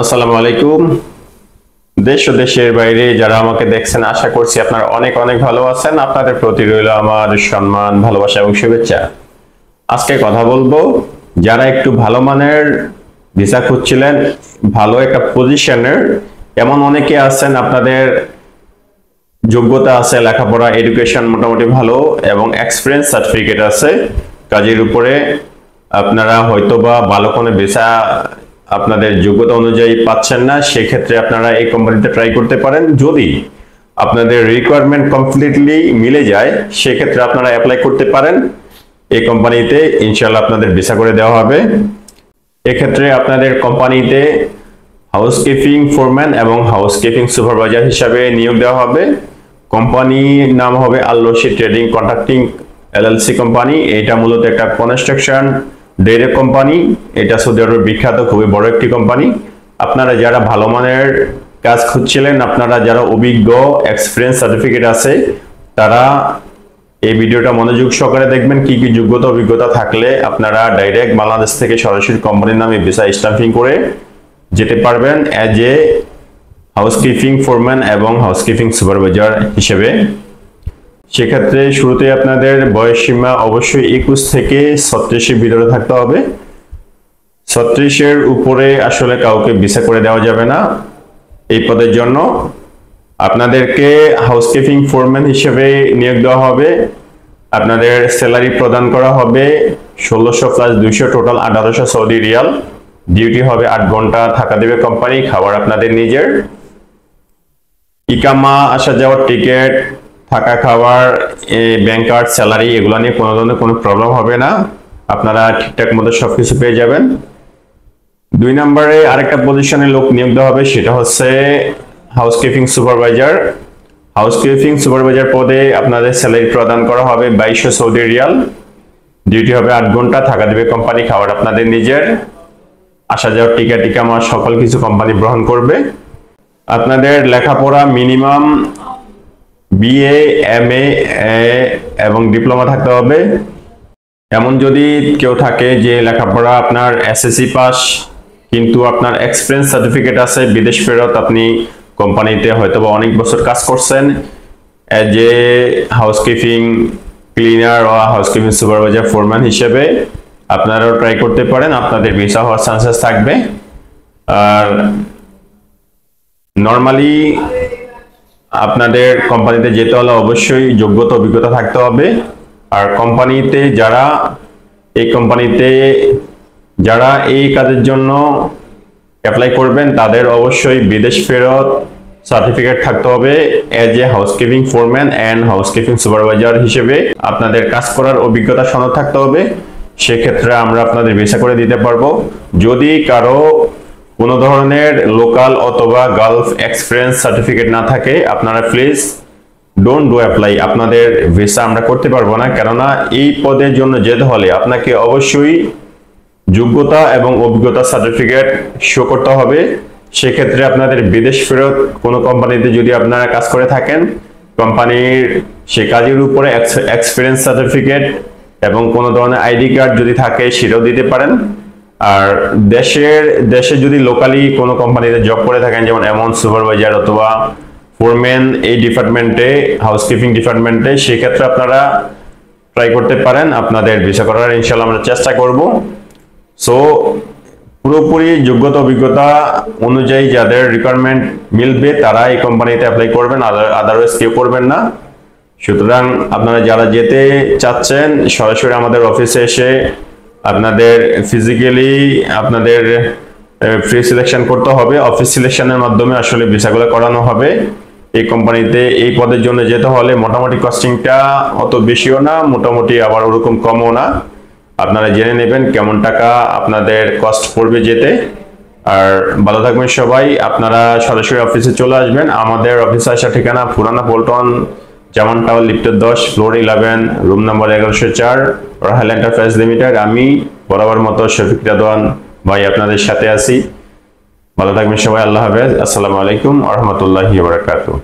আসসালামু আলাইকুম। দেশ ও দেশের বাইরে যারা আমাকে দেখছেন, আশা করছি আপনারা অনেক অনেক ভালো আছেন। আপনাদের প্রতি রইল আমার সম্মান, ভালোবাসা এবং শুভেচ্ছা। আজকে কথা বলবো যারা একটু ভালো মানের ভিসা খুঁজছিলেন, ভালো একটা পজিশনের, এমন অনেকে আছেন আপনাদের যোগ্যতা আছে, লেখাপড়া এডুকেশন মোটামুটি ভালো এবং এক্সপিরিয়েন্স সার্টিফিকেট আছে কাজের উপরে। আপনারা হয়তোবা ভালো কোনো ভিসা আপনাদের যোগ্যতা অনুযায়ী পাচ্ছেন না, সেক্ষেত্রে আপনারা এই কোম্পানিতে ট্রাই করতে পারেন। যদি আপনাদের রিকোয়ারমেন্ট কমপ্লিটলি মিলে যায়, সেক্ষেত্রে আপনারা অ্যাপ্লাই করতে পারেন এই কোম্পানিতে, ইনশাআল্লাহ আপনাদের ভিসা করে দেওয়া হবে। এক্ষেত্রে আপনাদের কোম্পানিতে হাউসকিপিং ফোরম্যান এবং হাউসকিপিং সুপারভাইজার হিসাবে নিয়োগ দেওয়া হবে। কোম্পানির নাম হবে Al Rashid trading contracting LLC company. এটা মূলত একটা কনস্ট্রাকশন ডাইরেক্ট কোম্পানি। এটা সৌদি আরবের বিখ্যাত খুবই বড় একটি কোম্পানি। আপনারা যারা ভালো মানের কাজ খুঁজছিলেন, আপনারা যারা অভিজ্ঞ এক্সপিরিয়েন্স সার্টিফিকেট আছে, তারা এই ভিডিওটা মনোযোগ সহকারে দেখবেন। কি কি যোগ্যতা অভিজ্ঞতা থাকলে আপনারা ডাইরেক্ট বাংলাদেশ থেকে সরাসরি কোম্পানির নামে ভিসা স্ট্যাম্পিং করে যেতে পারবেন অ্যাজ এ হাউসকিপিং ফোরম্যান এবং হাউসকিপিং সুপারভাইজার হিসেবে। সেক্ষেত্রে শুরুতে আপনাদের বয়স সীমা অবশ্যই 21 থেকে 36-এর ভিতরে থাকতে হবে। 36-এর উপরে আসলে কাউকে ভিসা করে দেওয়া যাবে না এই পদের জন্য। আপনাদেরকে হাউসকিপিং ফোরম্যান হিসেবে নিয়োগ দেওয়া হবে। আপনাদের স্যালারি প্রদান করা হবে 1600 plus 200, total 1800 Saudi Real. Duty হবে 8 ঘন্টা, থাকা দেবে কোম্পানি, খাবার আপনাদের নিজের। ইকামা, আসা যাওয়ার টিকিট, থাকা খাবার, ব্যাংক কার্ড, স্যালারি, এগুলো নিয়ে কোনো ধরনের কোনো প্রবলেম হবে না। আপনারা ঠিকঠাক মতো সবকিছু পেয়ে যাবেন। 2 নম্বরে আরেকটা পজিশনে লোক নিয়োগ দেওয়া হবে, সেটা হচ্ছে হাউসকিপিং সুপারভাইজার। হাউসকিপিং সুপারভাইজার পদে আপনাদের স্যালারি প্রদান করা হবে 2200 সৌদি রিয়াল। ডিউটি হবে 8 ঘন্টা, থাকা দেবে কোম্পানি, খাবার আপনাদের নিজের, আসা যাওয়ার টিকিট ইকামা সকল কিছু কোম্পানি গ্রহণ করবে। আপনাদের লেখাপড়া মিনিমাম বিএ, এমএ এবং ডিপ্লোমা থাকতে হবে। এমন যদি কেউ থাকে যে লেখাপড়া আপনার এসএসসি পাস, কিন্তু আপনার এক্সপিরিয়েন্স সার্টিফিকেট আছে, বিদেশ ফেরত, আপনি কোম্পানিতে হয়তোবা অনেক বছর কাজ করছেন এজ এ হাউসকিপিং ক্লিনার বা হাউসকিপিং সুপারভাইজার ফোরম্যান হিসেবে, আপনারাও ট্রাই করতে পারেন, আপনাদের ভিসা হওয়ার চান্সেস থাকবে। আর নর্মালি আপনাদের কোম্পানিতে যেতে হলে অবশ্যই যোগ্যতা অভিজ্ঞতা থাকতে হবে। আর কোম্পানিতে যারা এই কাজের জন্য অ্যাপ্লাই করবেন, তাদের অবশ্যই বিদেশ ফেরত সার্টিফিকেট থাকতে হবে as a housekeeping foreman and housekeeping supervisor হিসেবে। আপনাদের কাজ করার অভিজ্ঞতা সনদ থাকতে হবে। সেক্ষেত্রে আমরা আপনাদের ভিসা করে দিতে পারবো। যদি কারো কোনো ধরনের লোকাল অথবা গালফ এক্সপিরিয়েন্স সার্টিফিকেট না থাকে, আপনারা প্লিজ ডোন্ট ডু অ্যাপ্লাই। আপনাদের ভিসা আমরা করতে পারবো না, কেননা এই পদের জন্য যেতে হলে আপনাকে অবশ্যই যোগ্যতা এবং অভিজ্ঞতা সার্টিফিকেট শো করতে হবে। সেক্ষেত্রে আপনাদের বিদেশ ফেরত কোনো কোম্পানিতে যদি আপনারা কাজ করে থাকেন, কোম্পানির সে কাজের উপরে এক্সপিরিয়েন্স সার্টিফিকেট এবং কোনো ধরনের আইডি কার্ড যদি থাকে, সেটাও দিতে পারেন। আর দেশে যদি লোকালি কোনো কোম্পানিতে জব করে থাকেন, যেমন এমন সুপারভাইজার অথবা ফোরম্যান এই ডিপার্টমেন্টে, হাউসকিপিং ডিপার্টমেন্টে, সেক্ষেত্রে আপনারা ট্রাই করতে পারেন। আপনাদের ভিসা করার ইনশাআল্লাহ আমরা চেষ্টা করব। সো পুরোপুরি যোগ্যতা অভিজ্ঞতা অনুযায়ী যাদের রিকোয়ারমেন্ট মিলবে, তারা এই কোম্পানিতে অ্যাপ্লাই করবেন, আদারওয়াইজ কেউ করবেন না। সুতরাং আপনারা যারা যেতে চাচ্ছেন, সরাসরি আমাদের অফিসে এসে আপনাদের ফিজিক্যালি আপনাদের ফ্রি সিলেকশন করতে হবে। অফিস সিলেকশনের মাধ্যমে আসলে ভিসাগুলো করানো হবে। এই কোম্পানিতে এই পদের জন্য যেতে হলে মোটামুটি কস্টিংটা অত বেশিও না, মোটামুটি আবার ওরকম কমও না। আপনারা জেনে নেবেন কেমন টাকা আপনাদের কস্ট পড়বে যেতে। আর ভালো থাকবেন সবাই। আপনারা সরাসরি অফিসে চলে আসবেন। আমাদের অফিসে আসার ঠিকানা পুরানা পল্টন, জামান টাওয়ার, লিফটের 10, floor 11, room number 1104, Rahel enterprise limited. আমি বরাবর মতো শফিক রাদওয়ান ভাই আপনাদের সাথে আছি। ভালো থাকবেন সবাই। আল্লাহ হাফেজ। আসসালামু আলাইকুম ওয়া রাহমাতুল্লাহি ওয়া বারাকাতুহু।